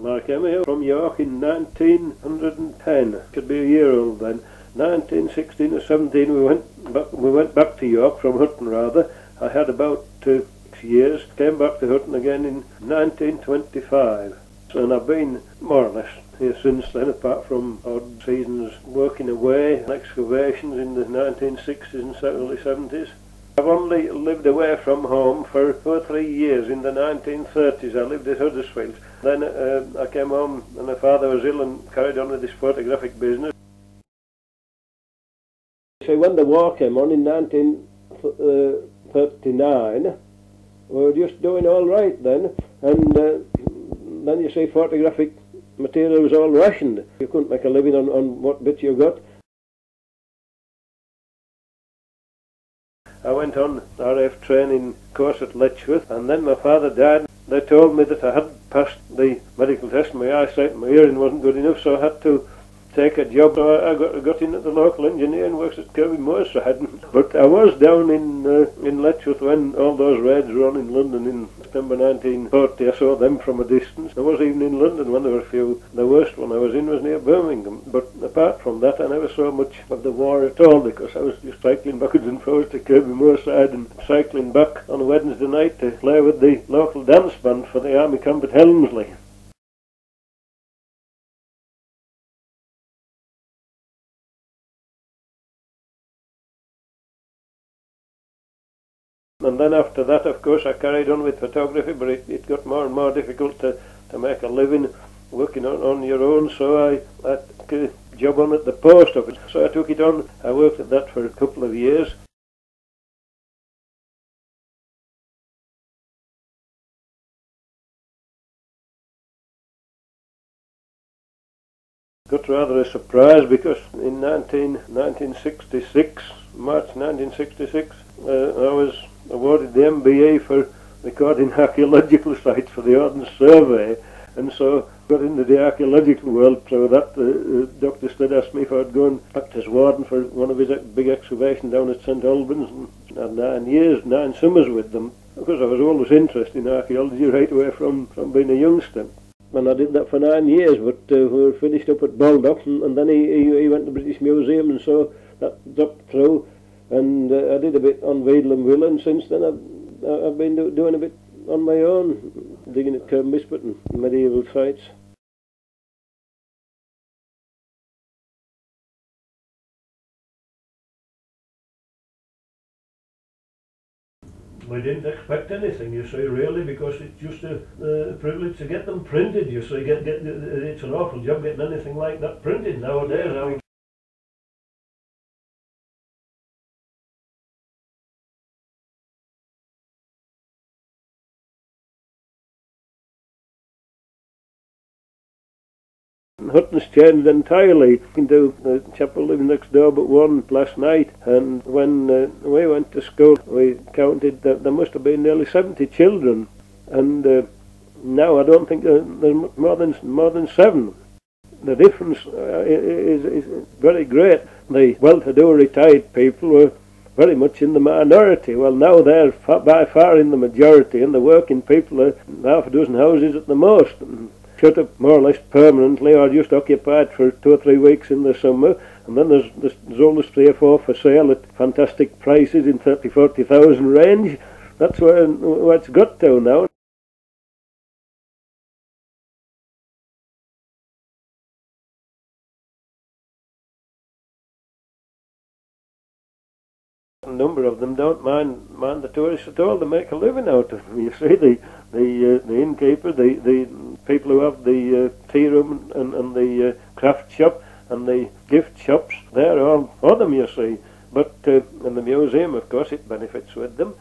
I came here from York in 1910. Should be a year old then. 1916 or 17 we went back to York from Hutton rather. I had about 6 years. Came back to Hutton again in 1925. And I've been more or less here since then, apart from odd seasons working away on excavations in the 1960s and early 70s. I've only lived away from home for 2 or 3 years. In the 1930s I lived at Huddersfield. Then I came home and my father was ill and carried on with this photographic business. So when the war came on in 1939, we were just doing all right then, and then you see photographic material was all rationed. You couldn't make a living on what bit you got. I went on RAF training course at Letchworth, and then my father died. They told me that I hadn't passed the medical test. My eyesight and my hearing wasn't good enough, so I had to take a job. So I got in at the local engineer and works at Kirby Moorside. But I was down in Letchworth when all those raids were on in London in September 1940. I saw them from a distance. I was even in London when there were a few. The worst one I was in was near Birmingham. But apart from that, I never saw much of the war at all, because I was just cycling backwards and forwards to Kirby Moorside and cycling back on Wednesday night to play with the local dance band for the army camp at Helmsley. And then after that, of course, I carried on with photography, but it got more and more difficult to make a living working on your own, so I took a job on at the post office. So I took it on. I worked at that for a couple of years. Got rather a surprise, because in 1966, March 1966, I was awarded the MBE for recording archaeological sites for the Ordnance Survey, and so got into the archaeological world. So that Dr. Stead asked me if I'd go and act as warden for one of his big excavations down at St Albans, and I had 9 summers with them, because I was always interested in archaeology right away from being a youngster. And I did that for 9 years, but we were finished up at Baldock, and then he went to the British Museum, and so that dropped through. And I did a bit on Ryedale and Villa, and since then I've been doing a bit on my own, digging at Kirkmisbet and medieval sites. We didn't expect anything, you see, really, because it's just a privilege to get them printed, you see. It's an awful job getting anything like that printed nowadays. Hutton's changed entirely. The chapel living next door but one last night, and when we went to school we counted that there must have been nearly 70 children, and now I don't think there's more than 7. The difference is very great. The well-to-do retired people were very much in the minority. Well, now they're by far in the majority, and the working people are half a dozen houses at the most, shut up more or less permanently, or just occupied for 2 or 3 weeks in the summer, and then there's always 3 or 4 for sale at fantastic prices in 30,000-40,000 range. That's where it's got to now. A number of them don't mind the tourists at all. They make a living out of them. You see, the innkeeper, the people who have the tea room and the craft shop and the gift shops, they're all for them, you see. But in the museum, of course, it benefits with them.